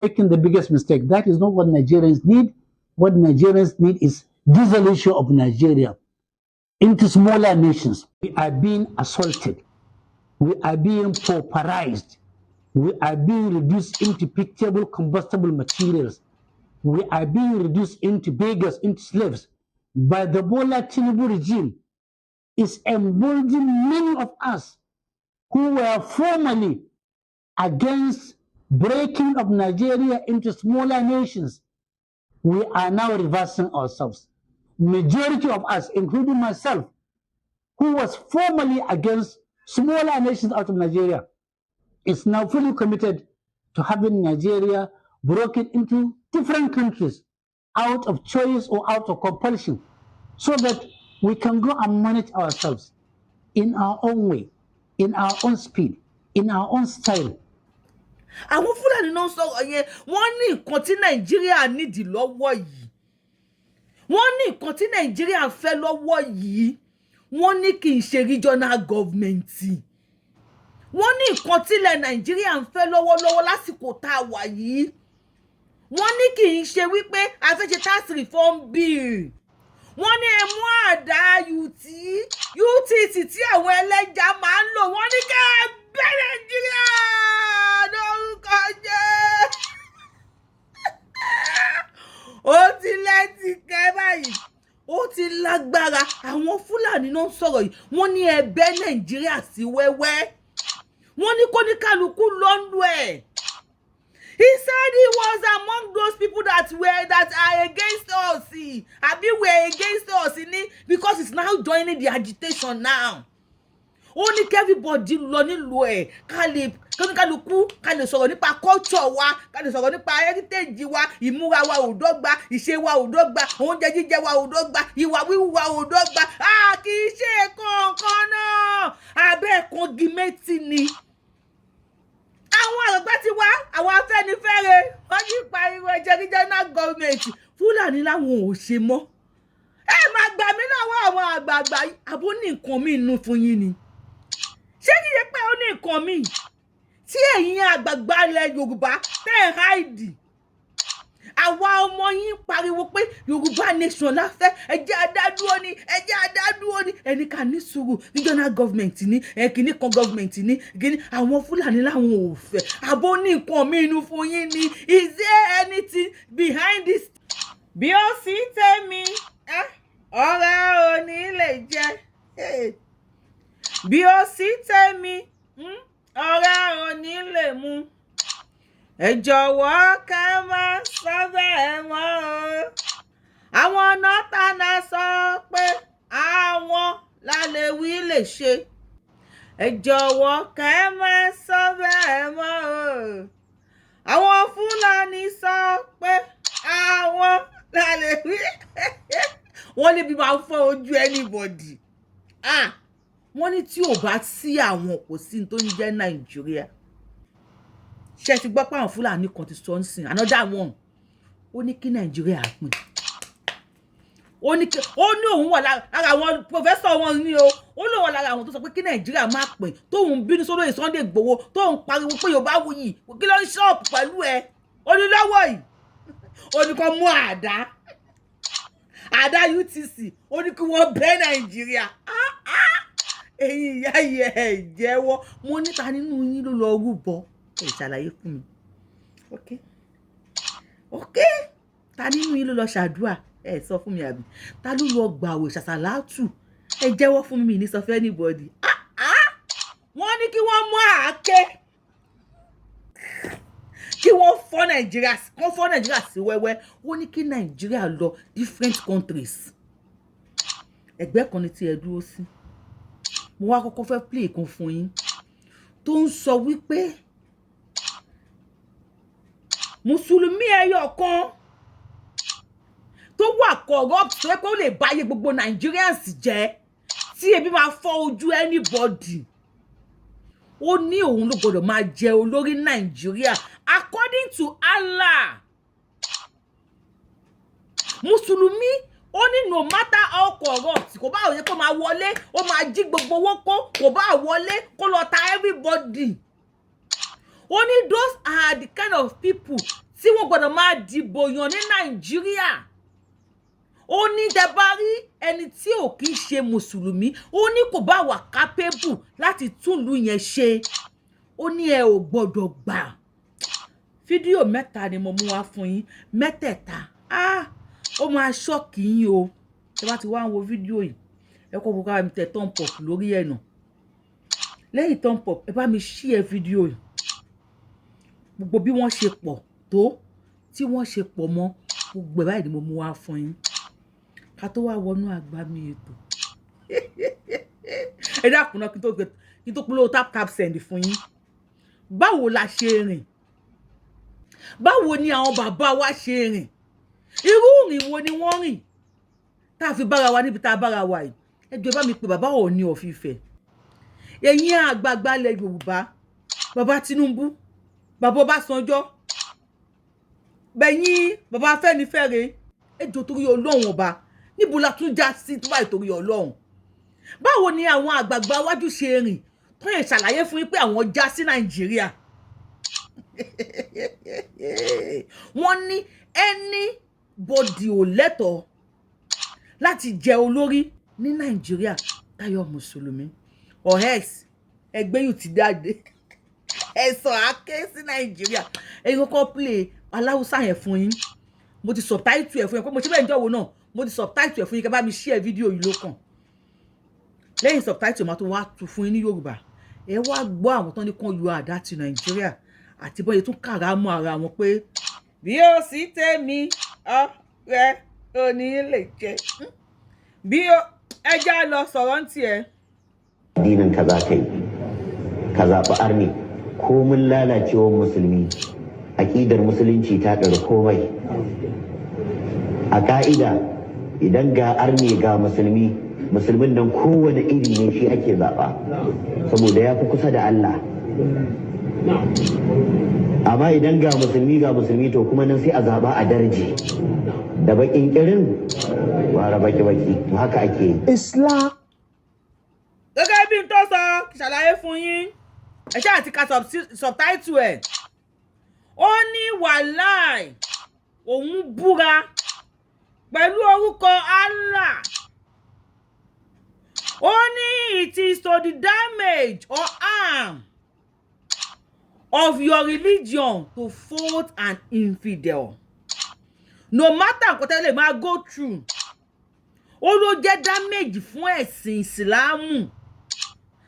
making the biggest mistake. That is not what Nigerians need. What Nigerians need is dissolution of Nigeria into smaller nations. We are being assaulted. We are being pauperized. We are being reduced into pitiable combustible materials. We are being reduced into beggars, into slaves. By the Bola TINUBU regime is emboldening many of us who were formerly against breaking of Nigeria into smaller nations. We are now reversing ourselves. Majority of us, including myself, who was formerly against smaller nations out of Nigeria, is now fully committed to having Nigeria broken into different countries out of choice or out of compulsion, so that we can go and manage ourselves in our own way, in our own speed, in our own style. Àwọn Fúlàní náà sọ̀rọ̀ yẹn, wọ́n ní nǹkan tí Nàìjíríà nídìí lọ́wọ́ yìí. Wọ́n ní nǹkan tí Nàìjíríà fẹ́ lọ́wọ́ yìí. Wọ́n ní kì í ṣe regional government. Wọ́n ní nǹkan tí ilẹ̀ Nàìjíríà ń fẹ́ lọ́wọ́lọ́wọ́ lásìkò tá a wà yìí. Wọ́n ní kì í ṣe wípé a fẹ́ ṣe tax reform bill. Wọ́n ní ẹ mú àdá UTC tí àwọn ẹlẹ́ja máa ń lò. Wọ́n ní ká gbé Nàìjíríà lórúkọ jẹ́. Ó ti lẹ́tì kẹ́ báyìí. Ó ti lágbára. Àwọn Fúlàní náà sọ̀rọ̀ yìí. Wọ́n ní ẹ bẹ́ Nàìjíríà sí wẹ́wẹ́. Wọ́n ní kó ní kálukú lọ́nú ẹ̀. He said he was among those people that are against us. Abi were against us because he's now joining the agitation now. Only everybody lọ nílùú ẹ̀ ká lè sọ̀rọ̀ nípa culture wa, ká lè sọ̀rọ̀ nípa heritage wa, ìmúra wa ò dọ́gba, ìṣe wa ò dọ́gba, oúnjẹ jíjẹ wa ò dọ́gba, ìwà wíwù wa ò dọ́gba. Kì í ṣe kankan náà. Abẹ́ kan gímẹ́tì ni. Àwọn àgbà ti wá, àwọn Afẹ́nifẹ́re, wọ́n ní pariwo regional government. Fúlàní láwọn ò ṣe mọ́. Ẹ máa gbà mí lọ́wọ́ àwọn àgbààgbà. Àbó ní nǹkan mi inú fún yín ni. Ṣé kìí ṣe pé ó ní nǹkan mi tí ẹ̀yin àgbààgbà ilẹ̀ Yorùbá tẹ́ ẹ̀ háìdì? Àwa ọmọ yín pariwo pé Yorùbá nation la fẹ́, ẹ jẹ́ adádúró ni, ẹ jẹ́ adádúró ni. Ẹni ká ní sùúrù, regional government ni, kìíní kan government ni, kìíní àwọn Fúlàní láwọn ò fẹ́. Àbó ní nǹkan mi inú fún yín ni. Is there anything behind this? Bí ó sì tèmi, ọ̀rẹ́ ò ní lè jẹ. Bí ó sì tèmi, ọ̀rẹ́ ò ní lè mu. Ẹ jọ̀wọ́ ká má sọ bẹ́ẹ̀ mọ́ o. Àwọn nọ́tànà sọ pé àwọn lálẹ́ wí lè ṣe. Ẹ jọ̀wọ́ ká má sọ bẹ́ẹ̀ mọ́ o. Àwọn Fúlàní sọ pé àwọn lálẹ́ wí. Wọ́n ní bí máa fọ́ ojú anybody. Wọ́n ní tí ò bá sí àwọn kò sí tó ń jẹ́ Nàìjíríà. Ṣé ti gbọ́ pé àwọn Fúlàní kan ti sọ ń sìn another one. Ó ní kí Nàìjíríà pín. Ó ní òun wà lára àwọn professor wọn ní o. Ó lóun wà lára àwọn tó sọ pé kí Nàìjíríà má pín. Tóun bínú sórí Sunday Igboho, tóun pariwo pé Yorùbáwùyí kí ló ń ṣọ́ọ̀pù pẹ̀lú ẹ. Ó ní lọ́wọ́ yìí. Ó ní kó mú àdá UTC. Ó ní kí wọ́n bẹ́ Nàìjíríà. Ẹ̀yin ìyá yẹ jẹ́wọ́. Mo ní ta nínú yín ló lọ rúbọ. Ẹ ṣàlàyé fún mi. Okay. Ta nínú yín ló lọ ṣàdúrà? Ẹ sọ fún mi àbí. Ta ló lọ gbàwẹ̀ ṣàṣàlátù? Ẹ jẹ́wọ́ fún mi ní sọ fún anybody. Wọ́n ní kí wọ́n mú àáké. Kí wọ́n fọ́ Nàìjíríà sí wẹ́wẹ́. Wọ́n ní kí Nàìjíríà lọ different countries. Ẹgbẹ́ kan ni tí ẹ dúró sí. Mo wá kọ́kọ́ fẹ́ play kan fún yín tó ń sọ wípé Mùsùlùmí ẹyọ kan tó wà corrupt tó yẹ kó lè báyé gbogbo Nigerians jẹ́ tí ebi máa fọ́ ojú anybody. Ó ní òun ló gbọ́dọ̀ máa jẹ olórí Nàìjíríà according to Allah. Mùsùlùmí ó ní no matter how corrupt kò bá òye kó máa wọlé, ó máa jí gbogbo owó kó bá wọlé kó lọ ta everybody. Ó ní those are the kind of people tí wọ́n gbọ́dọ̀ máa dìbò yàn ní Nàìjíríà. Ó ní tẹ́ bá rí ẹni tí ò kì í ṣe mùsùlùmí, ó ní kò bá wà capable láti túlù yẹn ṣe. Ó ní ẹ ò gbọ́dọ̀ gbà. Fídíò mẹ́ta ni mo mú wá fún yín, mẹ́tẹ̀ẹ̀ta. Ó máa ṣọ́ọ̀kì yín o. Tẹ́ bá ti wá ń wo fídíò yìí, ẹ kọ́ kó ká mi tẹ thumb up lórí ẹ̀ náà. Lẹ́yìn thumb up, ẹ bá mi share fídíò yìí. Gbogbo bí wọ́n ṣe pọ̀ tó, tí wọ́n ṣe pọ̀ mọ́, gbogbo báyìí ni mo mú wá fún yín. Ká tó wá wọnú àgbámi ètò. Ẹ dákun náà kí n tó polówó tap send fún yín. Báwo la ṣe rìn? Báwo ni àwọn bàbá wa ṣe rìn? Irú ìrìn wo ni wọ́n rìn? Tá fi bára wa níbi tá bára wa yìí. Ẹ jọ̀ọ́ bá mi pè bàbá Ọọ̀ni of Ifẹ̀. Ẹ̀yin àgbààgbà ilẹ̀ Yorùbá, bàbá Tinubu, bàbá Ọbásanjọ́, bẹ̀yin bàbá Afẹ́nifẹ́re, ẹ jọ̀ọ́ torí Ọlọ́run ọba, níbo la tún já sí tó báyìí torí Ọlọ́run? Báwo ni àwọn àgbààgbà wájú ṣe rìn tó yẹ ṣàlàyé fún yín pé àwọn já sí Nàìjíríà? Wọ́n ní anybody ò lẹ́tọ̀ọ́ láti jẹ olórí ní Nàìjíríà táyọ̀ mùsùlùmí. Or else ẹgbẹ́ yìí ti jáde. Ẹ sọ àké sí Nàìjíríà. Ẹ kọ́kọ́ play aláwùsá yẹn fún yín. Mo ti subtitle ẹ̀ fún yín pé mo ṣe bẹ́ẹ̀ ń jọ̀wọ́ náà. Mo ti subtitle ẹ̀ fún yín kẹ́ bá mi share fídíò yìí lókàn. Lẹ́yìn subtitle máa tó wá tu fún yín ní Yorùbá. Ẹ wá gbọ́ àwọn tán ní kán yọ àdá ti Nàìjíríà àti bọ́yẹ tún kàrà mọ́ ara wọn pé bí ó sì tèmi ọ̀rẹ́ òní lè jẹ. Bí ó ẹja lọ sọ̀rọ̀ ń tiẹ̀. Addinin ka za ka yi, ka zaɓi arni, komin lalacewar musulmi, aƙidar musulunci ta ɗari komai. A ƙa'ida idan ga arni ga musulmi, musulmin nan kowane iri ne shi ake zaɓa, saboda ya fi kusa da Allah. Amma idan ga musulmi to kuma nan sai a zaɓa a darje. Da baƙin ƙirin, wara baki-baki, haka ake yi. Islam. Gẹ́gẹ́ bí n tó sọ ṣàlàyé fún yín, ẹ ṣáà ti ka subtitle ẹ̀. Ó ní wàláì òun búra pẹ̀lú orúkọ Allah. Ó ní it is to the damage or harm of your religion to vote an infidel. No matter nǹkan tẹ́lẹ̀ máa go through. Ó ló jẹ́ damage fún ẹ̀sìn Ìsìlámù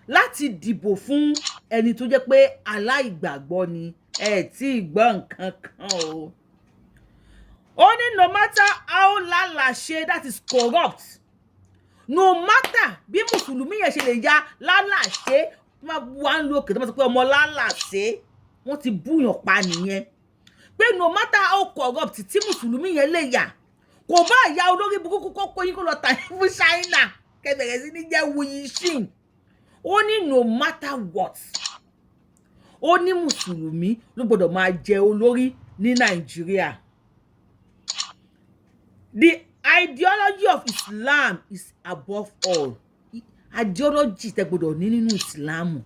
láti dìbò fún ẹni tó jẹ́ pé aláìgbàgbọ́ ni. Ẹ tí gbọ́ nǹkan kan o. Ó ní no matter how lálàṣe, that is corrupt. No matter bí mùsùlùmí yẹn ṣe lè ya lálàṣe, máa wá ń lo òkè tó máa sọ pé ọmọ lálàṣe, wọ́n ti búyàn pa nìyẹn. Pé no matter how corrupt tí mùsùlùmí yẹn lè yà, kò bá ya olórí burúkú kókó yín kó lọ tà fún China kẹbẹ̀rẹ̀ sí ní jẹ́ wuyi shin. Ó ní no matter what, ó ní mùsùlùmí ló gbọ́dọ̀ máa jẹ olórí ní Nàìjíríà. The ideology of Islam is above all. Ideology tẹ́ gbọ́dọ̀ ní nínú Islam.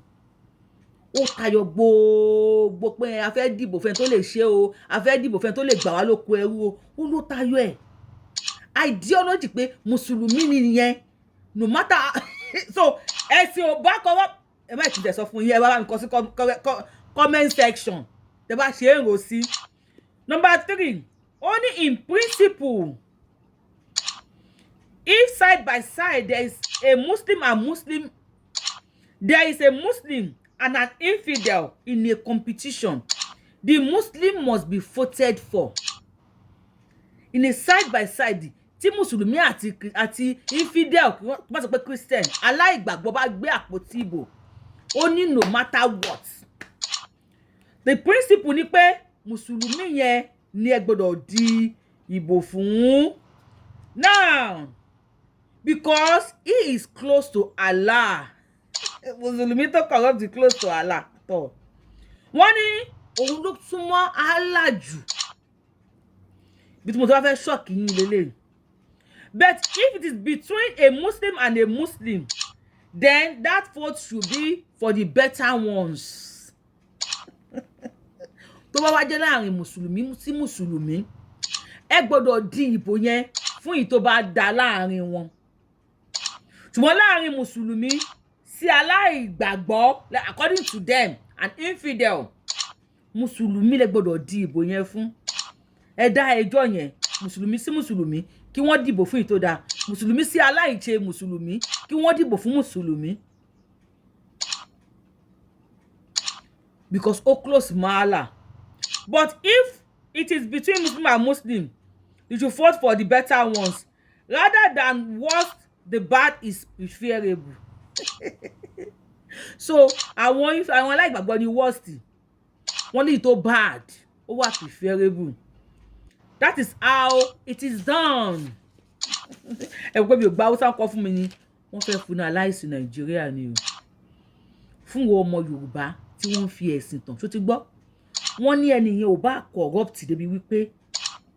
Ó tayọ gbogbo pé a fẹ́ dìbò fẹ́ tó lè ṣe o, a fẹ́ dìbò fẹ́ tó lè gbà wá lóko ẹrú o. Ó ló tayọ ẹ̀. Ideology pé mùsùlùmí ni nìyẹn. No matter so ẹ̀sìn ò bá corrupt. Ẹ má ti dẹ̀ sọ fún yín, ẹ bá mi kọ sí comment section. Tẹ́ bá ṣe èrò sí. Number 3, ó ní in principle, if side by side there is a Muslim and an infidel in a competition, the Muslim must be voted for. In a side by side, tí mùsùlùmí àti infidel bá sọ pé Christian aláìgbàgbọ́ bá gbé àpótí ìbò, ó ní no matter what. The principle ni pé mùsùlùmí yẹn ni ẹ gbọ́dọ̀ di ìbò fún. Now, because he is close to Allah, mùsùlùmí tó corrupt is close to Allah. Wọ́n ní òun ló súnmọ́ Allah jù. Bí tí mo tó bá fẹ́ ṣọ́ọ̀kì yín lélẹ̀. But if it is between a Muslim and a Muslim, then that vote should be for the better ones. tó bá wá jẹ́ láàrin mùsùlùmí sí mùsùlùmí ẹ gbọ́dọ̀ di ìbò yẹn fún èyí tó bá dá láàrin wọn ṣùgbọ́n láàrin mùsùlùmí sí aláìgbàgbọ́ according to them an infidel mùsùlùmí lẹ gbọ́dọ̀ di ìbò yẹn fún ẹ dá ẹjọ́ yẹn mùsùlùmí sí mùsùlùmí kí wọ́n dìbò fún èyí tó dáa mùsùlùmí sí aláìṣe mùsùlùmí kí wọ́n dìbò fún mùsùlùmí because ó close mahala but if it is between Muslim and Muslim you should vote for the better ones rather than what the bad is preferable so àwọn aláìgbàgbọ́ ni worst wọ́n ní tó bad ó wà preferable that is how it is done ẹ gbọ́ mi ò gba Hausa kọ́ fún mi ni wọ́n fẹ́ fún aláìsí Nàìjíríà ni o fún wọn ọmọ Yorùbá tí wọ́n fi ẹ̀sìn tàn tó ti gbọ́ wọ́n ní ẹnìyẹn ò bá corrupt débi wípé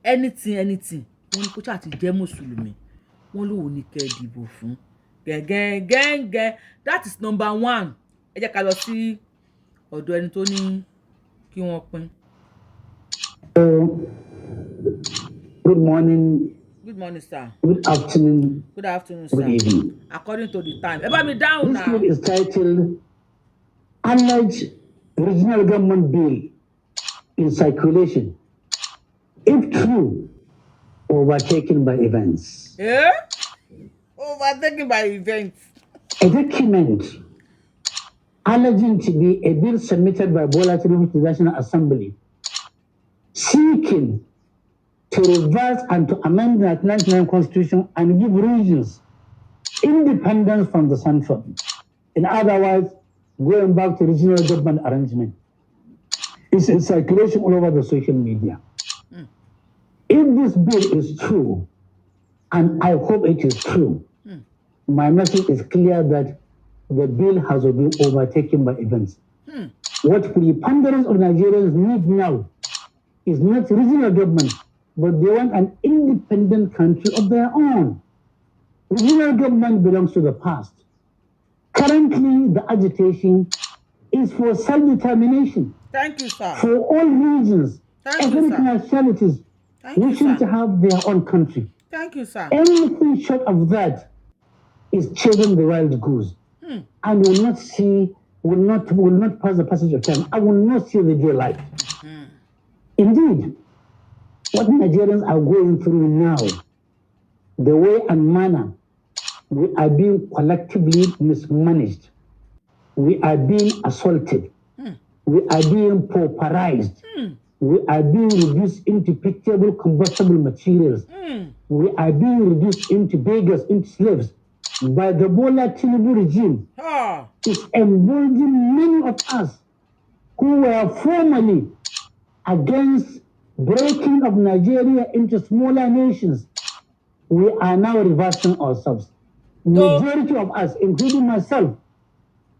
anything wọ́n ní kó ṣáà ti jẹ́ mùsùlùmí wọ́n lòun ní kẹ́ ẹ dìbò fún gẹ́gẹ́ that is number one ẹ jẹ́ ká lọ sí ọ̀dọ̀ ẹni tó ní kí wọ́n pín. Good morning. Good morning, sir. Good afternoon. Good afternoon, sir. Good evening. According to the time. Ẹ bá mi down now. This book is titled Alleged Regional Government Bill in Circulation. If true, overtaken by events. Yeah? Overtaken by events. A document alleging to be a bill submitted by Bola Tinubu to the National Assembly seeking to reverse and to amend the 1999 Constitution and give regions independence from the central. In other words, going back to regional government arrangement. It's in circulation all over the social media. If this bill is true, and I hope it is true, my message is clear that the bill has been overtaken by events. What preponderance of Nigerians need now is not regional government, but they want an independent country of their own. Regional government belongs to the past. Currently, the agitation is for self-determination. Thank you, sir. For all regions, ethnic sir. nationalities wishing to have their own country. Thank you, sir. Anything short of that is chasing the wild goose, and will not pass the passage of time. I will not see the daylight. Indeed, what Nigerians are going through now, the way and manner we are being collectively mismanaged, we are being assaulted, we are being pauperized, we are being reduced into pitiable combustible materials, we are being reduced into beggars, into slaves by the Bola Tinubu regime. It's emboldening many of us who were formerly against breaking of Nigeria into smaller nations. We are now reversing ourselves. Majority of us, including myself,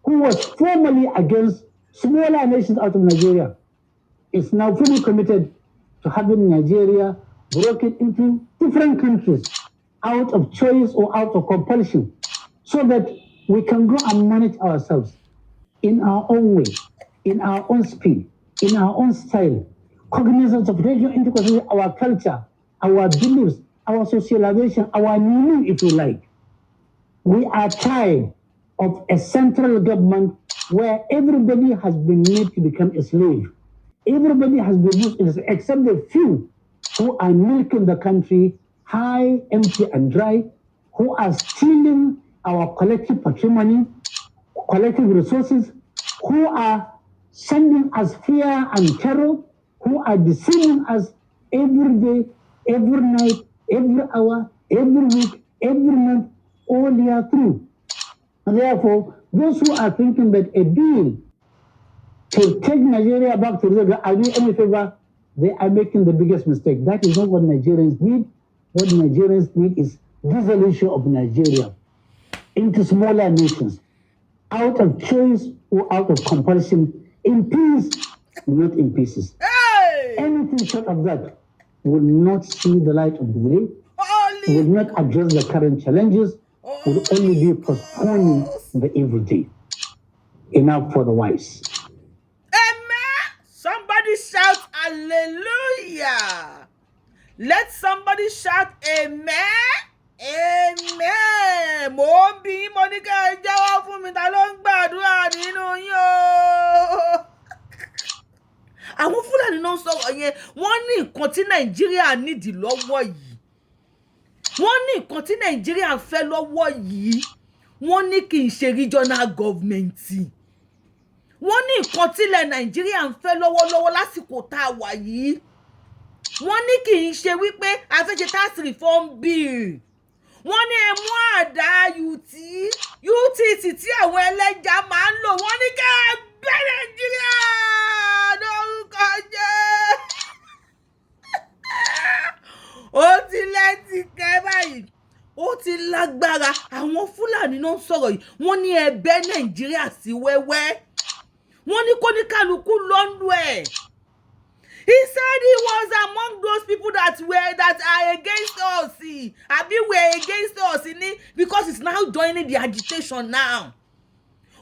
who was formerly against smaller nations out of Nigeria, is now fully committed to having Nigeria broken into different countries out of choice or out of compulsion, so that we can go and manage ourselves in our own way, in our own speed, in our own style, cognizance of regional integration, our culture, our beliefs, our socialization, our meaning, if you like. We are tired of a central government where everybody has been made to become a slave. Everybody has been used, except the few who are milking the country high, empty, and dry, who are stealing our collective patrimony, collective resources, who are sending us fear and terror, who are deceiving us every day, every night, every hour, every week, every month, all year through. And therefore, those who are thinking that a deal to take Nigeria back to the are doing any favor, they are making the biggest mistake. That is not what Nigerians need. What Nigerians need is dissolution of Nigeria into smaller nations, out of choice or out of compulsion, in peace, not in pieces. Hey! Anything short of that will not see the light of the day, will not address the current challenges, will only be postponing the evil day. Enough for the wise. Amen. Somebody shout Hallelujah. Let somebody shout amen. Amen. Mo ń bí mo ní ká ẹ jẹ́wọ́ fún mi ta ló ń gbàdúrà nínú yín o. Àwọn Fúlàní náà sọ̀rọ̀ yẹn, wọ́n ní nǹkan tí Nàìjíríà nídìí lọ́wọ́ yìí. Wọ́n ní nǹkan tí Nàìjíríà fẹ́ lọ́wọ́ yìí. Wọ́n ní kì í ṣe regional government. Wọ́n ní nǹkan tí ilẹ̀ Nàìjíríà ń fẹ́ lọ́wọ́lọ́wọ́ lásìkò tá a wà yìí. Wọ́n ní kì í ṣe wípé a fẹ́ ṣe tax reform bill. Wọ́n ní ẹ mú àdá UTC tí àwọn ẹlẹ́jà máa ń lò. Wọ́n ní ká gbé Nàìjíríà lórúkọ jẹ́. Ó ti lẹ́tìkẹ́ báyìí. Ó ti lágbára. Àwọn Fúlàní náà sọ̀rọ̀ yìí. Wọ́n ní ẹ bẹ́ Nàìjíríà sí wẹ́wẹ́. Wọ́n ní kó ní kálukú lọ́nú ẹ̀. He said he was among those people that are against us. Abi were against us because he's now joining the agitation now.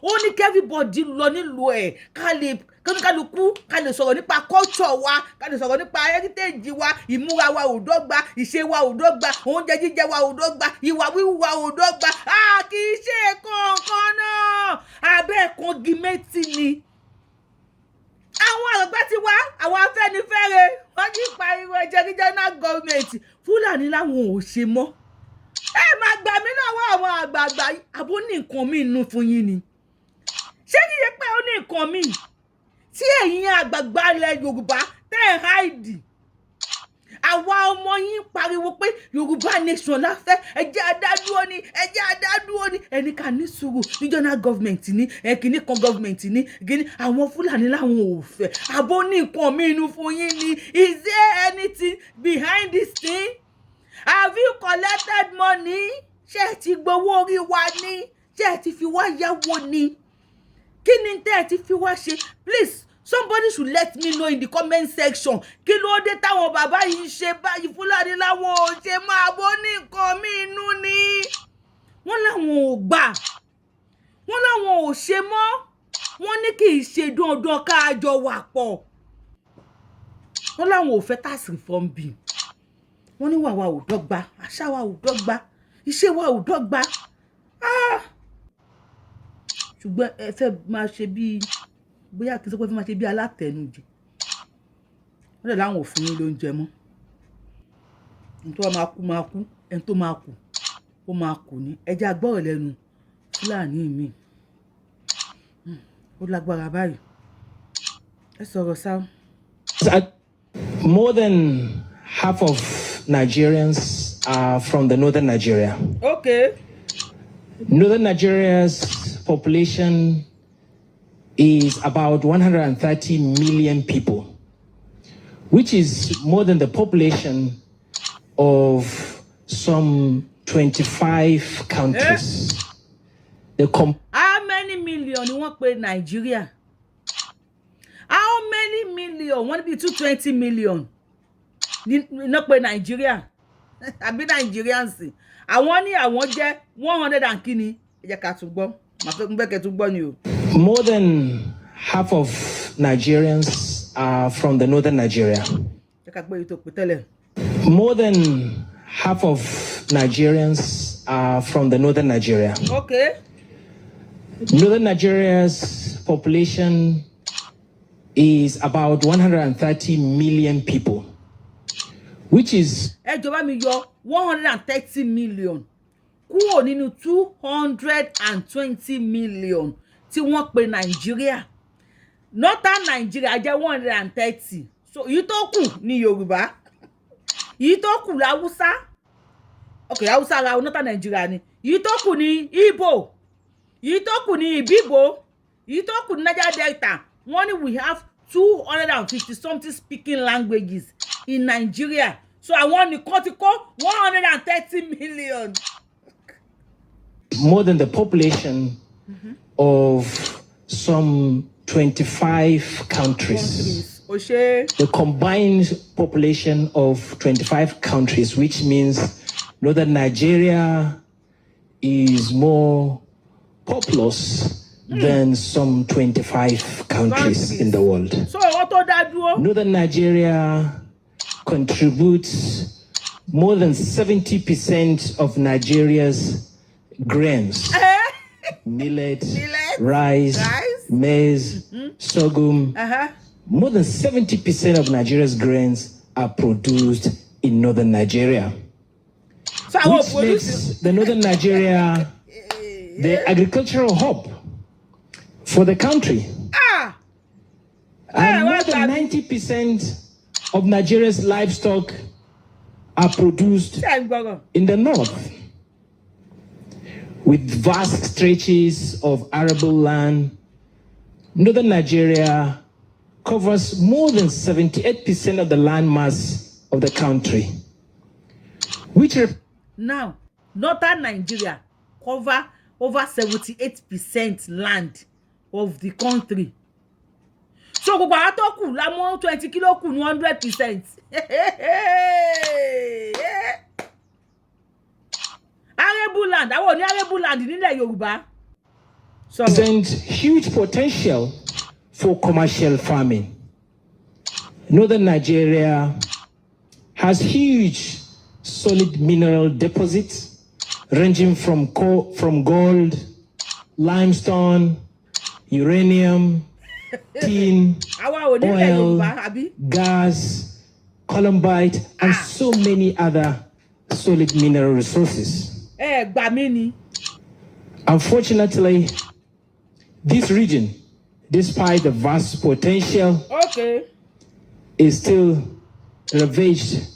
Only everybody lọ nílùú ẹ̀ kálukú ká lè sọ̀rọ̀ nípa culture wa, ká lè sọ̀rọ̀ nípa heritage wa, ìmúra wa ò dọ́gba, ìṣe wa ò dọ́gba, oúnjẹ jíjẹ wa ò dọ́gba, ìwà wíwù wa ò dọ́gba. Kì í ṣe kankan náà. Abẹ́ kan gímẹ́tì ni. Àwọn àgbà ti wá, àwọn Afẹ́nifẹ́re wọ́n ti pariwo regional government. Fúlàní láwọn ò ṣe mọ́. Ẹ máa gbà mí lọ́wọ́ àwọn àgbààgbà yìí. Àbó ní nǹkan mi nù fún yín ni. Ṣé kìí ṣe pé ó ní nǹkan mi tí ẹ̀yin àgbààgbà ilẹ̀ Yorùbá tẹ́ ẹ̀ háìdì? Àwa ọmọ yín pariwo pé Yorùbá nation la fẹ́, ẹ jẹ́ adádúró ni, ẹ jẹ́ adádúró ni. Ẹni ká ní sùúrù regional government ni, kìíní kan government ni, kìíní àwọn Fúlàní láwọn ò fẹ́. Àbó ní nǹkan mi inú fún yín ni. Is there anything behind this thing? Have you collected money? Ṣé ẹ ti gbowó orí wa ni? Ṣé ẹ ti fi wá yáwó ni? Kí ni tẹ́ ẹ ti fi wá ṣe? Please, somebody should let me know in the comment section. Kí ló dé táwọn bàbá yìí ṣe báyìí? Fúlàní láwọn ò ṣe máa bó ní nǹkan mí inú ni. Wọ́n láwọn ò gbà. Wọ́n láwọn ò ṣe mọ́. Wọ́n ní kì í ṣe dandan ká jọ wà pọ̀. Wọ́n láwọn ò fẹ́ tax reform bill. Wọ́n ní wà wa ò dọ́gba, àṣà wa ò dọ́gba, iṣẹ́ wa ò dọ́gba. Ṣùgbọ́n ẹ fẹ́ máa ṣe bí bóyá kí n sọ pé fẹ́ máa ṣe bí alátẹnujẹ. Wọ́n dẹ̀ láwọn ò fún yín lóúnjẹ mọ́. Ẹni tó máa kú, ẹni tó máa kù ó máa kù ní. Ẹ jẹ́ agbọ́rọ̀ lẹ́nu Fúlàní mi. Ó lágbára báyìí. Ẹ sọ̀rọ̀ sá. More than half of Nigerians are from the northern Nigeria. Okay. Northern Nigeria's population is about 130 million people, which is more than the population of some 25 countries. How many million you want to Nigeria? How many million? Want to be 220 million? Not pay Nigeria. I be Nigerians. I want get 100 and kini. More than half of Nigerians are from the northern Nigeria. More than half of Nigerians are from the northern Nigeria. Okay. Northern Nigeria's population is about 130 million people, which is 130 million. Kúrò nínú 220 million tí wọ́n pè Nigeria. Northern Nigeria jẹ́ 130. So èyí tó kù ní Yorùbá. Èyí tó kù l'Hausa. Okay, Hausa ra Northern Nigeria ni. Èyí tó kù ní Igbo. Èyí tó kù ní Ibibo. Èyí tó kù ní Niger Delta. We have 250 something speaking languages in Nigeria. So I want the Kotiko 130 million. More than the population of some 25 countries. The combined population of 25 countries, which means northern Nigeria is more populous than some 25 countries in the world. So what that do? Northern Nigeria contributes more than 70% of Nigeria's grains. Millet, rice, maize, sorghum. More than 70% of Nigeria's grains are produced in northern Nigeria. So which makes the northern Nigeria the agricultural hub for the country. And more than 90% of Nigeria's livestock are produced in the north, with vast stretches of arable land. Northern Nigeria covers more than 78% of the land mass of the country, which now northern Nigeria cover over 78% land of the country. So gbogbo àwọn tó kù la mọ́ 20 kilo kù ní 100%. Arable land, àwọn ní arable land nílẹ̀ Yorùbá. So present huge potential for commercial farming. Northern Nigeria has huge solid mineral deposits ranging from gold, limestone, uranium, tin, oil, gas, columbite, and so many other solid mineral resources. Unfortunately, this region, despite the vast potential, is still ravaged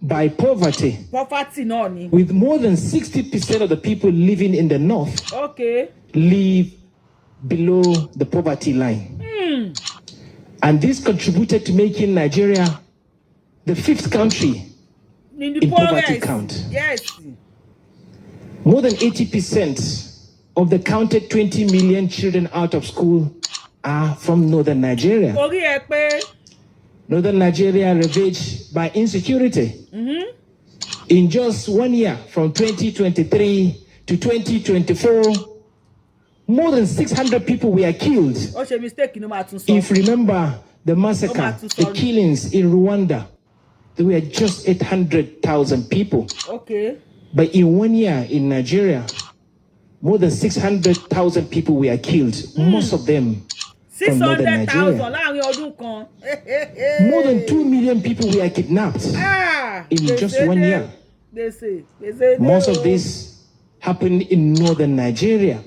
by poverty. With more than 60% of the people living in the north live below the poverty line. And this contributed to making Nigeria the 5th country in poverty count. More than 80% of the counted 20 million children out of school are from northern Nigeria. Northern Nigeria ravaged by insecurity. In just 1 year, from 2023 to 2024, more than 600 people were killed. If you remember the massacre, the killings in Rwanda, there were just 800,000 people. But in 1 year in Nigeria, more than 600,000 people were killed, most of them from northern Nigeria. More than 2 million people were kidnapped in just 1 year. Most of this happened in northern Nigeria.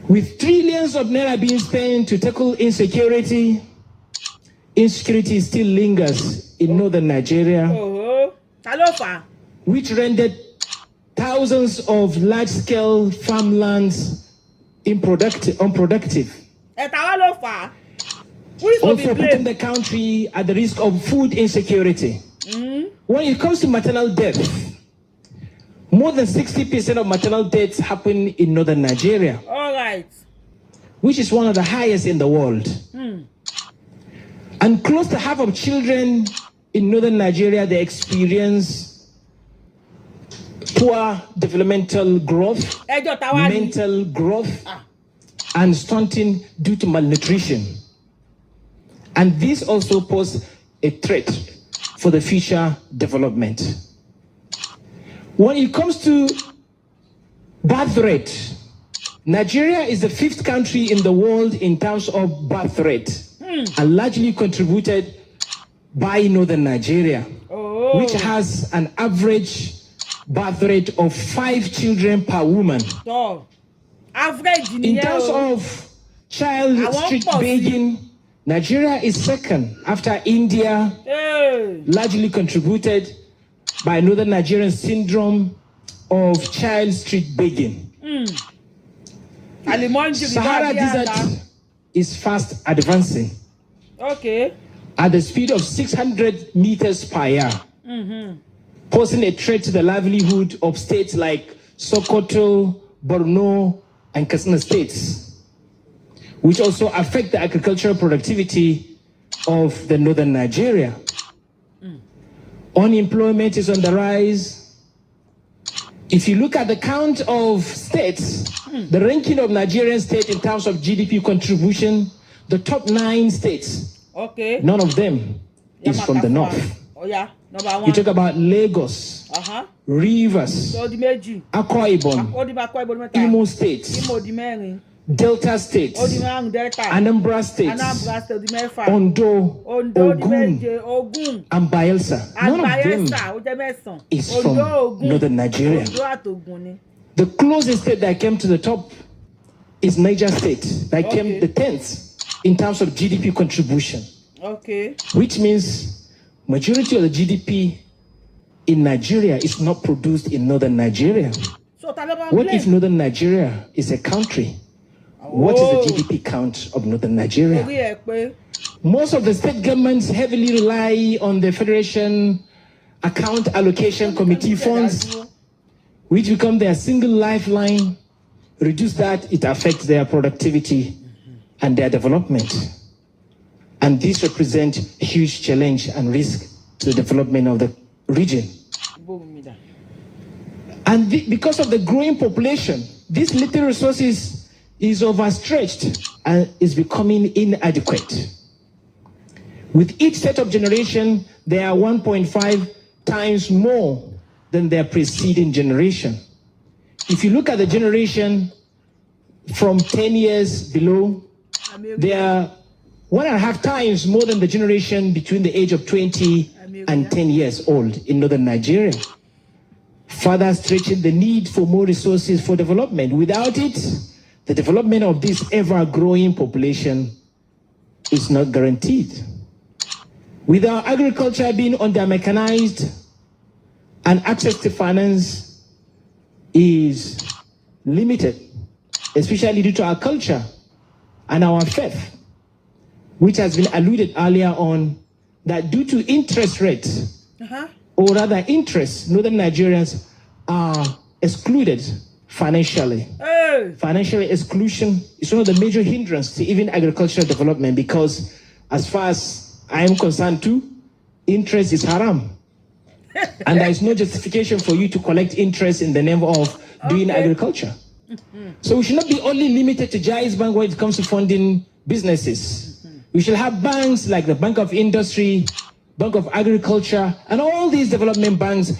With trillions of naira being spent to tackle insecurity, insecurity still lingers in northern Nigeria, which rendered thousands of large-scale farmlands unproductive. Also putting the country at the risk of food insecurity. When it comes to maternal death, more than 60% of maternal deaths happen in northern Nigeria. Which is one of the highest in the world. And close to half of children in northern Nigeria, they experience poor developmental growth, mental growth, and stunting due to malnutrition. And this also poses a threat for the future development. When it comes to birth rate, Nigeria is the 5th country in the world in terms of birth rate, and largely contributed by northern Nigeria, which has an average birth rate of 5 children per woman. In terms of child street begging, Nigeria is 2nd after India, largely contributed by northern Nigerian syndrome of child street begging. Sahara Desert is fast advancing at the speed of 600 meters per year, posing a threat to the livelihood of states like Sokoto, Borno, and Katsina states, which also affect the agricultural productivity of the northern Nigeria. Unemployment is on the rise. If you look at the count of states, the ranking of Nigerian states in terms of GDP contribution, the top 9 states, none of them is from the north. Oh yeah, number 1. You talk about Lagos, Rivers, Akwa Ibom, Imo State, Delta State, Anambra State, Ondo, Ogun, and Bayelsa. None of them is from northern Nigeria. The closest state that came to the top is Niger State, that came the 10th in terms of GDP contribution. Which means majority of the GDP in Nigeria is not produced in northern Nigeria. What if northern Nigeria is a country? What is the GDP count of northern Nigeria? Most of the state governments heavily rely on the Federation Account Allocation Committee funds, which become their single lifeline. Reduce that, it affects their productivity and their development. And this represents a huge challenge and risk to the development of the region. And because of the growing population, these little resources is overstretched and is becoming inadequate. With each set of generation, they are 1.5 times more than their preceding generation. If you look at the generation from 10 years below, they are 1.5 times more than the generation between the age of 20 and 10 years old in northern Nigeria, further stretching the need for more resources for development. Without it, the development of this ever-growing population is not guaranteed. With our agriculture being under-mechanized and access to finance is limited, especially due to our culture and our faith, which has been alluded earlier on, that due to interest rates, or rather interest, northern Nigerians are excluded financially. Financial exclusion is one of the major hindrances to even agricultural development, because as far as I am concerned too, interest is haram. And there is no justification for you to collect interest in the name of doing agriculture. So we should not be only limited to JADE Bank when it comes to funding businesses. We should have banks like the Bank of Industry, Bank of Agriculture, and all these development banks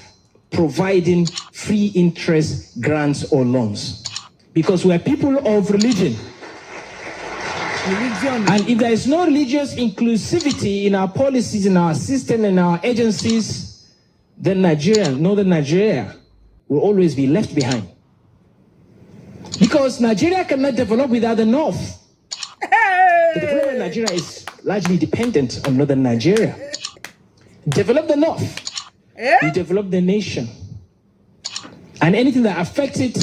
providing free interest grants or loans. Because we are people of religion. And if there is no religious inclusivity in our policies, in our system, in our agencies, then Nigeria, northern Nigeria, will always be left behind. Because Nigeria cannot develop without the north. The development of Nigeria is largely dependent on northern Nigeria. Develop the north, you develop the nation. And anything that affects it,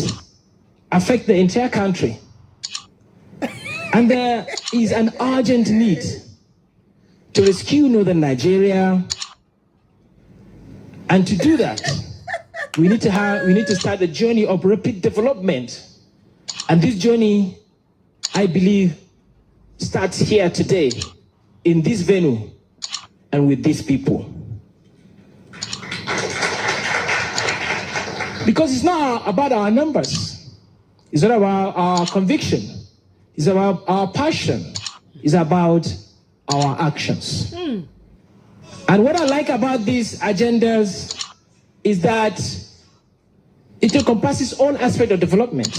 affects the entire country. And there is an urgent need to rescue northern Nigeria. And to do that, we need to start the journey of rapid development. And this journey, I believe, starts here today, in this venue, and with these people. Because it's not about our numbers. It's not about our conviction. It's about our passion. It's about our actions. And what I like about these agendas is that it encompasses all aspects of development.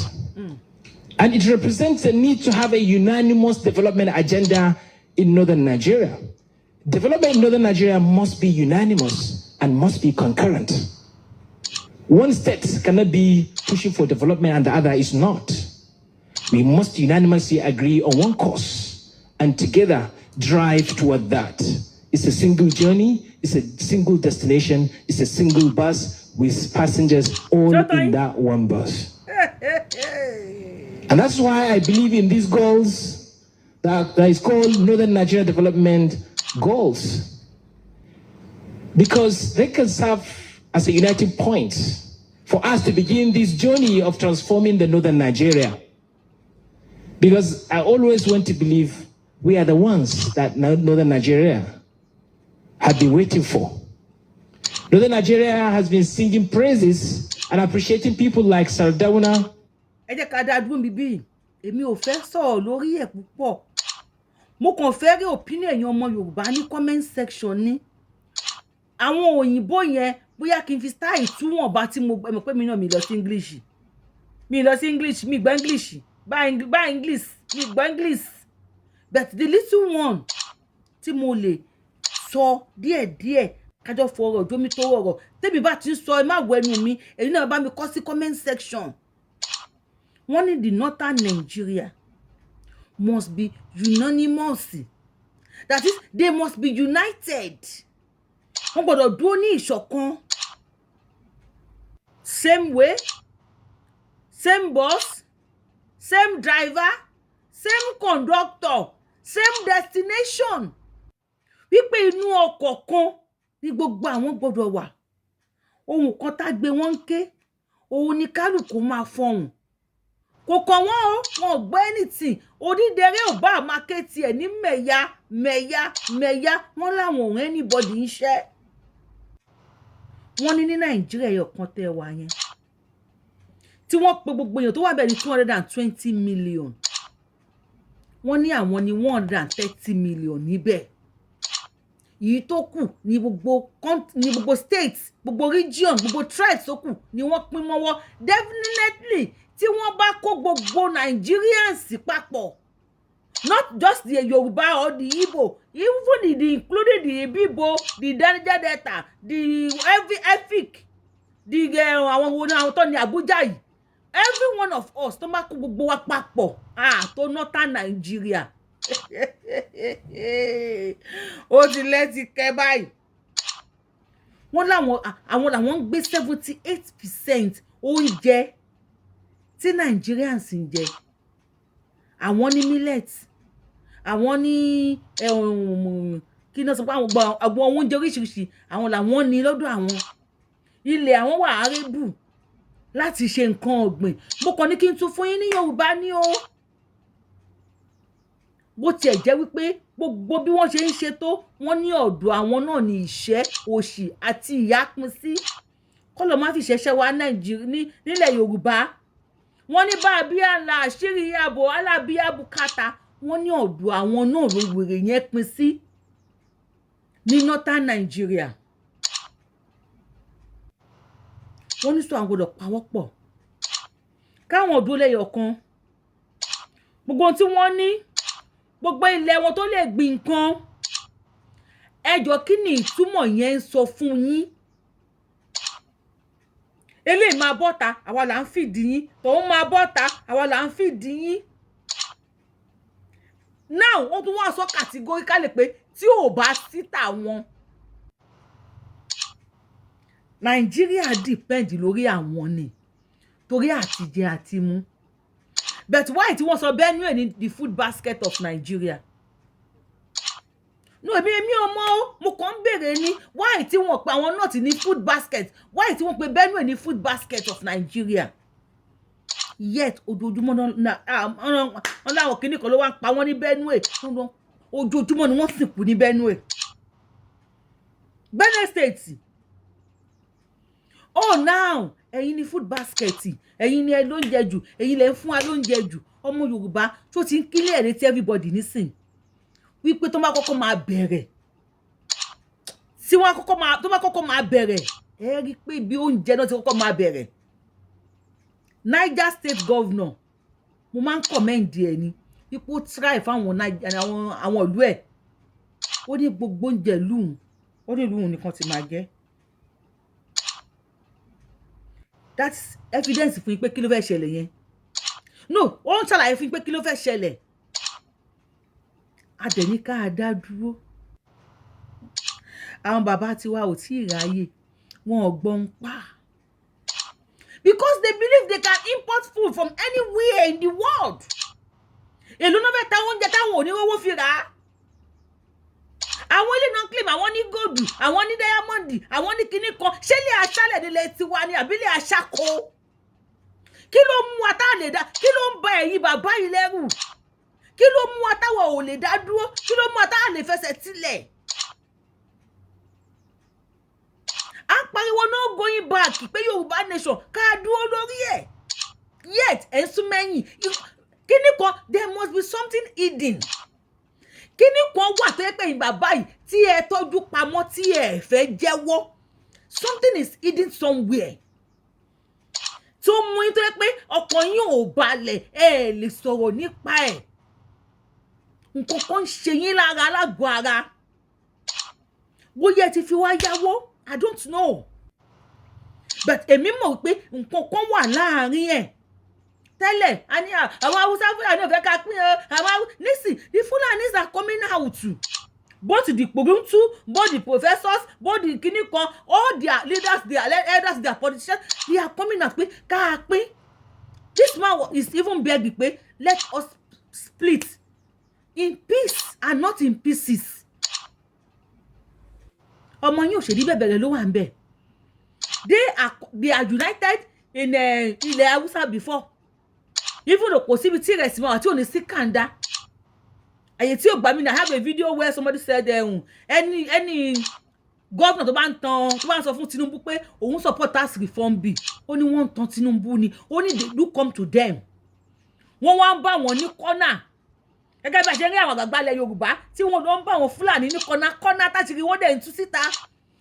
And it represents the need to have a unanimous development agenda in northern Nigeria. Development in northern Nigeria must be unanimous and must be concurrent. One state cannot be pushing for development and the other is not. We must unanimously agree on one course and together drive toward that. It's a single journey, it's a single destination, it's a single bus with passengers all in that one bus. And that's why I believe in these goals that is called Northern Nigeria Development Goals. Because they can serve as a uniting point for us to begin this journey of transforming the Northern Nigeria. Because I always want to believe we are the ones that Northern Nigeria have been waiting for. Northern Nigeria has been singing praises and appreciating people like Sardauna. Ẹ jẹ́ ká dá dúró bíbí. Èmi ò fẹ́ sọ̀rọ̀ lórí ẹ̀ púpọ̀. Mo kàn fẹ́ rí opinion ẹ̀yin ọmọ Yorùbá ní comment section ní. Àwọn òyìnbó yẹn bóyá kí n fi style tú wọn bá tí mo mọ̀ pé mi náà mi lọ sí English. Mi lọ sí English, mi gbọ́ English. Bá English, mi gbọ́ English. But the little one tí mo lè sọ díẹ̀díẹ̀ kájọ fọ̀rọ̀ jómi tó rọrọ̀. Tèmi bá ti sọ ẹ má wẹnu mi, ẹ̀yin náà bá mi kọ sí comment section. Wọ́n ní the northern Nigeria must be unanimous. That is, they must be united. Wọ́n gbọ́dọ̀ dúró ní ìṣọ̀kan. Same way, same boss, same driver, same conductor, same destination. Wípé inú ọkọ̀ kan ní gbogbo àwọn gbọ́dọ̀ wà. Ohun kan tá gbé wọn ké, ohun ni kálukú máa fọhùn. Kò kàn wọ́n o, wọn ò gbọ́ anything. Onídẹrẹ́ ò bá máa ké tiẹ̀ ní mẹ̀yà. Wọ́n láwọn ò anybody iṣẹ́. Wọ́n ní Nàìjíríà ẹyọ kan tẹ́ wà yẹn. Tí wọ́n pe gbogbo èèyàn tó wà bẹ́ẹ̀ ní 220 million. Wọ́n ní àwọn ní 130 million níbẹ̀. Èyí tó kù ní gbogbo states, gbogbo region, gbogbo tribes tó kù ni wọ́n pín mọ́wọ́. Definitely tí wọ́n bá kó gbogbo Nigerians papọ̀, not just the Yoruba or the Igbo, even including the Ibibo, the Niger Delta, the every ethnic, the àwọn tó ní Abuja yìí, every one of us tó bá kó gbogbo wa papọ̀, tó northern Nigeria. Ó ti lẹ́tí kẹ́ báyìí. Wọ́n làwọn ń gbé 78% oúnjẹ tí Nigerians ń jẹ. Àwọn ní millet, àwọn ní kí náà sọ pé àwọn oúnjẹ oríṣiríṣi àwọn làwọn ní lọ́dọ̀ àwọn. Ilẹ̀ àwọn wà arébù láti ṣe nǹkan ọ̀gbìn. Mo kàn ní kí n tún fún yín ní Yorùbá ní o. Bó tiẹ̀ jẹ́ wípé gbogbo bí wọ́n ṣe ń ṣe tó, wọ́n ní ọ̀dọ̀ àwọn náà ní ìṣẹ́, òṣì àti ìyà pín sí. Kọ́lọ̀ má fi ṣẹ̀ṣẹ̀ wá Nàìjíríà nílẹ̀ Yorùbá. Wọ́n ní bá bí àlà àṣírí ààbò alábí àbùkátà. Wọ́n ní ọ̀dọ̀ àwọn náà ló wèrè yẹn pín sí ní northern Nigeria. Wọ́n ní sọ àwọn gbọ́dọ̀ pawọ́pọ̀. Káwọn ọ̀dọ́ lẹ́yọ̀ kan. Gbogbo tí wọ́n ní, gbogbo ilẹ̀ wọn tó lè gbìn nǹkan. Ẹ jọ̀ọ́ kí ni ìtumọ̀ yẹn ń sọ fún yín? Eléyìí máa bọ́ta, àwa là ń fìdí yín. Tòun máa bọ́ta, àwa là ń fìdí yín. Now, wọ́n tún wá sọ categorically pé tí ò bá sí tàwọn. Nigeria depend lórí àwọn ni. Torí àtijẹ àti mu. But why tí wọ́n sọ Benue ní the food basket of Nigeria? No, èmi ò mọ̀ o. Mo kàn ń béèrè ni why tí wọ́n pe àwọn náà ní food basket? Why tí wọ́n pe Benue ní food basket of Nigeria? Yet ojoojúmọ́ wọ́n láwọn kìíní kan ló wá ń pa wọ́n ní Benue. Ojoojúmọ́ ni wọ́n sìnkú ní Benue. Benue State. Oh now, ẹ̀yin ní food basket. Ẹ̀yin ní ẹ lóúnjẹ jù. Ẹ̀yin lẹ ń fún wa lóúnjẹ jù. Ọmọ Yorùbá tó ti ń kílẹ̀ létí everybody nísìn. Wípé tó bá kọ́kọ́ máa bẹ̀rẹ̀. Tí wọ́n tó bá kọ́kọ́ máa bẹ̀rẹ̀. Ẹ rí pé bí oúnjẹ náà ti kọ́kọ́ máa bẹ̀rẹ̀. Niger State Governor, mo máa ń commend ẹ ni. Wípé ó try fáwọn àwọn ìlú ẹ̀. Ó ní gbogbo oúnjẹ lùhùn. Ó ní lùhùn nìkan ti máa jẹ. That's evidence fún yín pé kí ló fẹ́ ṣẹlẹ̀ yẹn. No, ó ń ṣàlàyé fún yín pé kí ló fẹ́ ṣẹlẹ̀. Adẹ̀ní ká dá dúró. Àwọn bàbá tiwa ò tí ì ráyè. Wọn ò gbọ́n pa. Because they believe they can import food from anywhere in the world. Èló náà fẹ́ ta oúnjẹ táwọn ò ní owó fi rà. Àwọn ilé náà claim àwọn ní gold, àwọn ní diamond, àwọn ní kinní kan. Ṣé ilé aṣálẹ̀ nílẹ̀ tiwa ni àbí ilé aṣáko? Kí ló mú wa tá lè dá? Kí ló ń ba ẹ̀yin bàbá yìí lẹ́rù? Kí ló mú wa táwa ò lè dá dúró? Kí ló mú wa tá lè fẹsẹ̀ sílẹ̀? À ń pariwo no going back pé Yorùbá nation ká dúró lórí ẹ̀ yet ẹ̀ ń sún mẹ́yìn kíní kan there must be something hidden kíní kan wà tó yẹ pé bàbá yìí tí ẹ tọ́jú pamọ́ tí ẹ fẹ́ jẹ́wọ́ something is hidden somewhere tó mú yín tó yẹ pé ọkàn yín ò balẹ̀ ẹ lè sọ̀rọ̀ nípa ẹ̀ nǹkan kan ń ṣe yín lára alágọ̀ ara bóyá ẹ ti fi wá yáwó I don't know but èmi mọ̀ pé nǹkan kan wà láàrin ẹ̀ tẹ́lẹ̀ a ní àwọn Haúsá Fúlàní ò fẹ́ ká pín àwọn nísìn the Fulanis are coming out both the Kpogumtu both the professors both the kinikan all their leaders their elders their politicians they are coming out pé ká pín this man is even begging pé let us split in peace and not in pieces ọmọ yín òṣèlú bẹ̀bẹ̀rẹ̀ ló wà ń bẹ̀ they are united in ilẹ̀ Haúsá before even though kò síbi tí ìrẹsì wọn àti òní sí kàńdá àyè tí ò gbà mí I have a video where somebody said any governor tó bá ń sọ fún Tinubu pé òun support tax reform bill ó ní wọ́n ń tan Tinubu ni ó ní they do come to them wọ́n wá ń bá wọn ní kọ́nà gẹ́gẹ́ bí a ṣe ń rí àwọn àgbàgbà ilẹ̀ Yorùbá tí wọ́n lọ ń bá wọn Fúlàní ní kọ́nà táṣìírí wọ́n dẹ̀ ń tú síta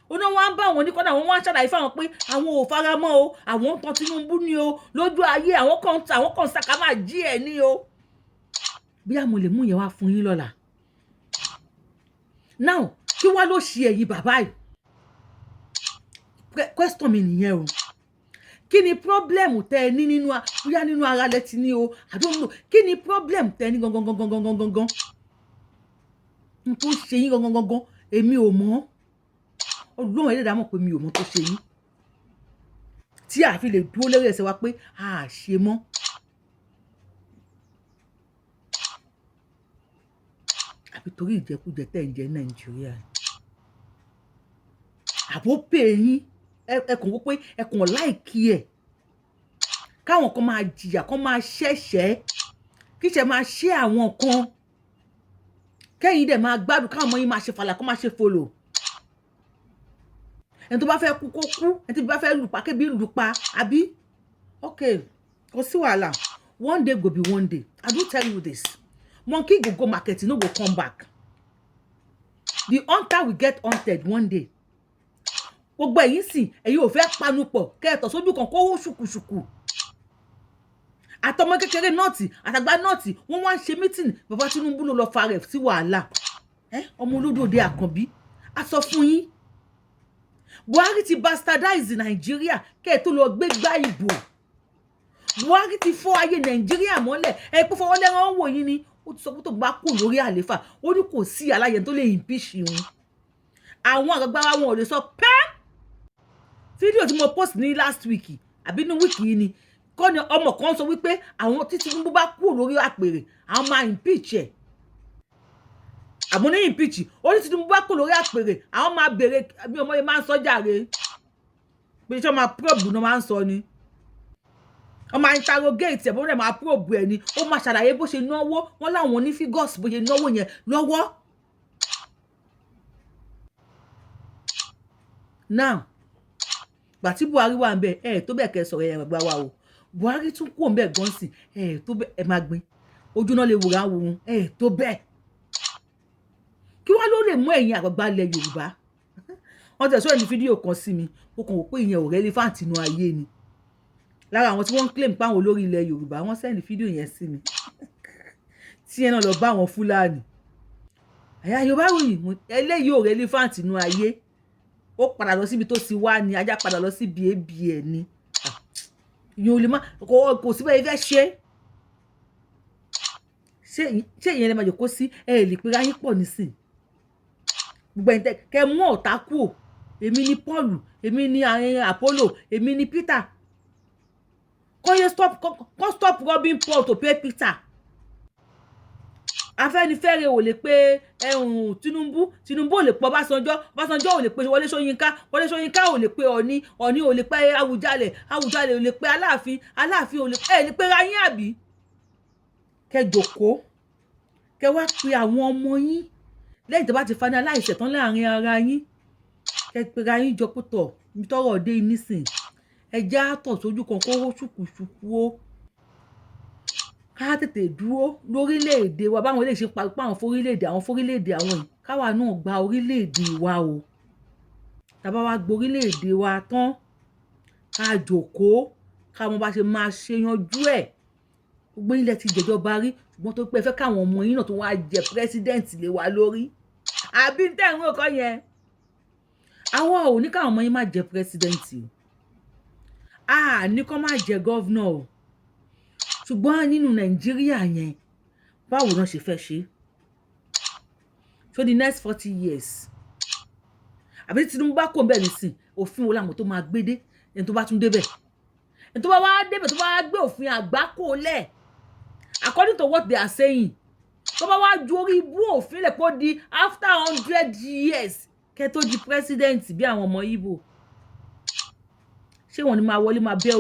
ó ní wọ́n á bá wọn ní kọ́nà wọ́n wá ń ṣàlàyé fáwọn pé àwọn ò fara mọ́ o àwọn ń tan Tinubu ni o lójú ayé àwọn kan sàkà máa jí ẹ̀ ní o bí a mo lè mú yẹn wá fún yín lọ́la now kí wá ló ṣe ẹ̀yin bàbá yìí question mi nìyẹn o kí ni problem tẹ́ ẹ ní nínú ara lẹ ti ní o I don't know kí ni problem tẹ́ ẹ ní gangan n tó ṣe yín gangan èmi ò mọ̀ Ọlọ́run ẹlẹ́dàá mọ̀ pé mi ò mọ̀ tó ṣe yín tí a fi lè dúró lórí ẹsẹ̀ wa pé a ṣe mọ́ àbí torí ìjẹkújẹ tẹ́ ń jẹ Nàìjíríà àbó pè yín ẹkùn wó pé ẹkùn láìkí ẹ̀ káwọn kan máa jìyà kan máa ṣẹ̀ṣẹ̀ kí ṣe máa ṣe àwọn kan kẹ́yìn dẹ̀ máa gbádùn káwọn ọmọ yín máa ṣe fàlà kó máa ṣe fòlò ẹni tó bá fẹ́ kú kó kú ẹni tó bá fẹ́ lùpá kébí lùpá àbí okay kò sí wàhálà one day go be one day I do tell you this monkey go market no go come back the hunter will get hunted one day gbogbo ẹ̀yin sì ẹ̀yin ò fẹ́ panupọ̀ kẹ́ẹ̀tọ̀ sójú kan kó hó ṣùkùṣùkù àtọmọ kékeré nọ́ọ̀tì àtàgbà nọ́ọ̀tì wọ́n wá ń ṣe mítìnì bàbá Tinubu ló lọ fa rẹ̀ sí wàhálà ọmọ olódòde àkànbí a sọ fún yín Buhari ti bastardize Nàìjíríà kẹ́ẹ̀ tó lọ gbé gbá ìbò Buhari ti fọ́ ayé Nàìjíríà mọ́lẹ̀ ẹ pé fọwọ́ lẹ́rán wò yín ni ó ti sọ pé tó bá kù lórí àléfà ó ní kò sí aláyẹ tó lè impeach òun àwọn àgbàgbà wọn ò lè sọ pẹ́ẹ́ fídíò tí mo post ní last week àbí ní week yìí ni kọ́ ni ọmọ kan sọ wípé àwọn tí Tinubu bá kú lórí àpèrè àwọn máa impeach ẹ̀ àmọ́ ní impeach ó ní Tinubu bá kú lórí àpèrè àwọn máa bèrè bí ọmọ yẹn máa ń sọ jàre pé ṣé máa probe náà máa ń sọ ni wọ́n máa interrogate ẹ̀ bó dẹ̀ máa probe ẹ̀ ni ó máa ṣàlàyé bó ṣe náwó wọ́n láwọn ní figures bó ṣe náwó yẹn lọ́wọ́ now gbàtí Buhari wà ń bẹ tó bẹ́ẹ̀ kẹ́ sọ̀rọ̀ ẹ̀rọ gbà wá o Buhari tún kú òun bẹ́ẹ̀ gan sí tó bẹ́ẹ̀ ẹ máa gbin ojú náà lè wòrà wòrun tó bẹ́ẹ̀ kí wá ló lè mú ẹ̀yin àgbàgbà ilẹ̀ Yorùbá wọ́n tẹ̀ sọ́ọ̀ ní fídíò kan sí mi ó kàn wò pé ìyẹn ò relevant inú ayé ni lára àwọn tí wọ́n ń claim pé àwọn olórí ilẹ̀ Yorùbá wọ́n sẹ́ni fídíò yẹn sí mi tí ẹ náà lọ bá àwọn Fúlàní àyà Yorùbáwùyí eléyìí ò relevant inú ayé ó padà lọ síbi tó ti wá ni ajá padà lọ síbi ebi ẹ̀ ni ìyẹn ò lè má kò sí bẹ́ẹ̀ fẹ́ ṣé ìyẹn lè máa jòkó sí lè pera yín pọ̀ nísìn gbogbo ẹ̀yin tẹ́ kẹ́ mú ọ̀tá kú ò èmi ni Paul èmi ni Apollo èmi ni Peter kọ́ stop robbing Paul to pay Peter Afẹ́nifẹ́re ò lè pé Tinubu ò lè pọ̀ Ọbásanjọ́ ò lè pé Wọlé Ṣóyínká ò lè pé Ọọ̀ni ò lè pé Àwùjalẹ̀ ò lè pé Aláàfin ò lè pé ra yín àbí kẹ́ jókòó kẹ́ wá pe àwọn ọmọ yín lẹ́yìn tó bá ti finalize tán láàrin ara yín kẹpẹra yín jọ pútọ̀ tọrọ dé nísìn ẹjẹ́ àtọ̀ sójú kan kó hó ṣùkùṣùkù ó ká tètè dúró lórílẹ̀‐èdè wa báwọn eléyìí ṣe pa àwọn fórílẹ̀‐èdè àwọn yìí káwa náà gba orílẹ̀‐èdè wa o tàbá wa gba orílẹ̀‐èdè wa tán ká jòkóó ká mọ bá ṣe máa ṣe yanjú ẹ̀ gbogbo ilẹ̀ ti jẹjọba rí ṣùgbọ́n tó pẹ́ fẹ́ káwọn ọmọ yín náà tó wá jẹ president lé wa lórí àbí tẹ̀wọ̀n ọkọ yẹn àwọn ò ní káwọn ọmọ yín má jẹ president o ní kó má jẹ governor o ṣùgbọ́n nínú Nàìjíríà yẹn báwo náà ṣe fẹ́ ṣe so the next 40 years àbí Tinubu bá kó bẹ́ẹ̀ nísìn òfin wo làwọn tó máa gbé dé ẹni tó bá tún débẹ̀ ẹni tó bá wá débẹ̀ tó bá wá gbé òfin àgbákò lẹ̀ according to what they are saying tó bá wá ju orí ibú òfin lẹ̀ kó di after 100 years kẹ́ tó di president bí àwọn ọmọ Igbo ṣé wọn ni máa wọlé máa bẹ́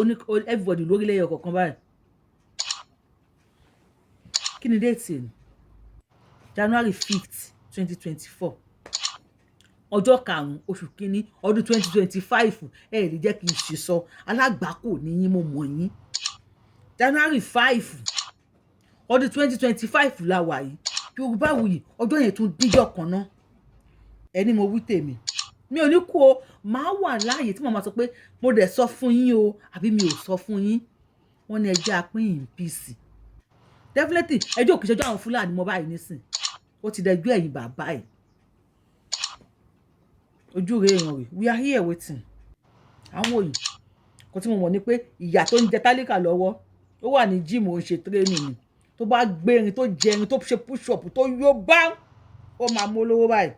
everybody lórílẹ̀ ẹ̀yọ̀ kọ̀ọ̀kan báyìí kí ni déètì ni January 5th 2024 ọjọ́ karùn-ún oṣù kínní ọdún 2025 ẹ lè jẹ́ kí n ṣe sọ alágbàkò ní yín mo mọ̀ yín January 5 ọdún 2025 la wà yìí Yorùbáwùyí ọjọ́ yẹn tún díjọ́ kan náà ẹni mo wí tèmi mi ò ní kú o máa wà láàyè tí mo máa sọ pé mo dẹ̀ sọ fún yín o àbí mi ò sọ fún yín wọ́n ní ẹjẹ́ apín in peace definitely ẹjọ́ òkè ṣẹjọ́ àwọn Fúlàní mo báyìí nísìn ó ti dẹjọ́ ẹ̀yìn bàbá ẹ̀ ojú rẹ̀ èèyàn rẹ̀ we are here waiting àwọn òyìn kò tí mo mọ̀ ni pé ìyá tó ń jẹ tálíkà lọ́wọ́ ó wà ní gym ó ń ṣe training ni tó bá gbé irin tó jẹ irin tó ṣe push up tó yó bá ó máa mú olówó báyìí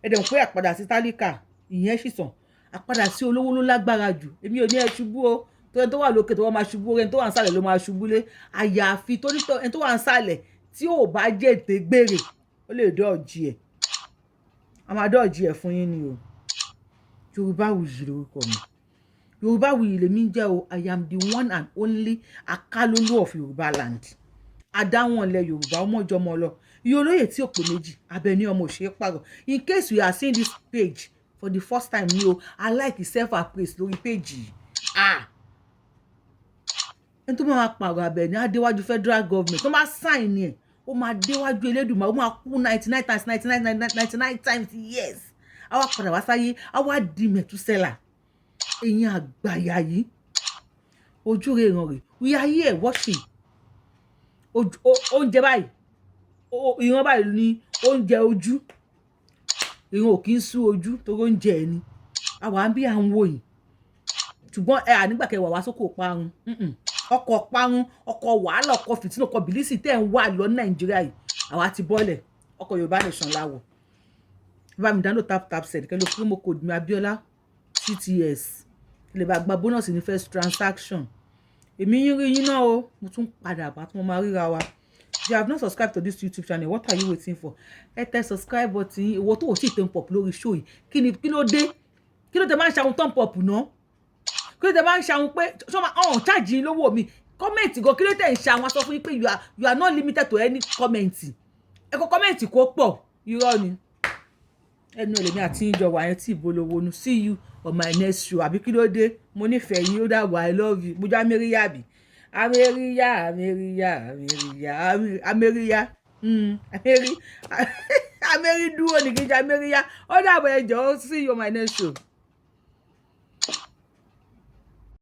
ẹ̀dẹ̀ pé àpadà sí tálíkà ìyẹn sì sàn àpadà sí olówó ló lágbára jù èmi ò ní ẹ ṣubú o tó wà lókè tó wọ́n máa ṣubú ẹni tó wà nísàlẹ̀ ló máa ṣubú lé àyàfi tó ní ẹni tó wà nísàlẹ̀ tí ò bá jẹ́ ètè gbèrè ó lè dọ́ọ̀jì ẹ̀ a máa dọ́ọ̀jì ẹ̀ fún yín ni o Yorùbáwùyí lórúkọ mi Yorùbáwùyí lèmi jẹ́ o I am the one and only akálólú of Yorùbá land adáwọn ilẹ̀ Yorùbá ọmọjọmọ lọ iye olóyè tí ò pé méjì Abẹ́ní ọmọ òṣèré pààrọ̀ in case you are seeing this page for the first time ni o I like self appraise lórí page yìí ẹni tó máa pààrọ̀ Abẹ́ní adéwájú federal government tó máa sign ẹ̀ ó máa déwájú Elédùmarè ó máa kú 99 times yes àwa padà wá sáyé àwa di Mẹ̀túsẹ́là ẹ̀yin àgbàyà yìí ojú rẹ̀ ràn rẹ̀ we are here watching oúnjẹ báyìí ìran báyìí ní oúnjẹ ojú ìran ò kí ń sú ojú torí oúnjẹ ẹ̀ ni àwa ń bí à ń wò yìí ṣùgbọ́n nígbà kẹwàá wá sóko parun ọkọ̀ parun ọkọ̀ wàhálà ọkọ̀ fìtínà ọkọ̀ bìlísì tẹ́ ń wà lọ Nàìjíríà yìí àwa ti bọ́lẹ̀ ọkọ̀ Yorùbá nation láwọ̀ bá mi download tap send kẹ́ ló promo code mi Abiola TTS lè bá gba bonus ní first transaction èmi yín rí yín náà o mo tún padà bá tí mo máa ríra wa if you have not subscribed to this YouTube channel what are you waiting for ẹ tẹ subscribe button ìwọ tó o tí ì turn pop lórí show yìí kí ló dé máa ń ṣàwọn turn pop náà kí ló dé máa ń ṣàwọn pé ṣọ́mà charge yín lówó mi comment gan kí ló tẹ̀ ń ṣàwọn aṣọ fún yín pé you are not limited to any comment ẹ kọ comment kó pọ̀ irọ́ ni ẹnu ẹlẹ́mi àti ìjọ wà yẹn tí ìbolówó nu see you on my next show àbí kí ló dé mo nífẹ̀ẹ́ yín ó dàbọ̀ I love you mo jẹ́ amẹ́ríyá àbí amẹ́ríyá amẹ́rí dúró ní kí n jẹ́ amẹ́ríyá ó dàbọ̀ ẹjọ́ see you on my next show.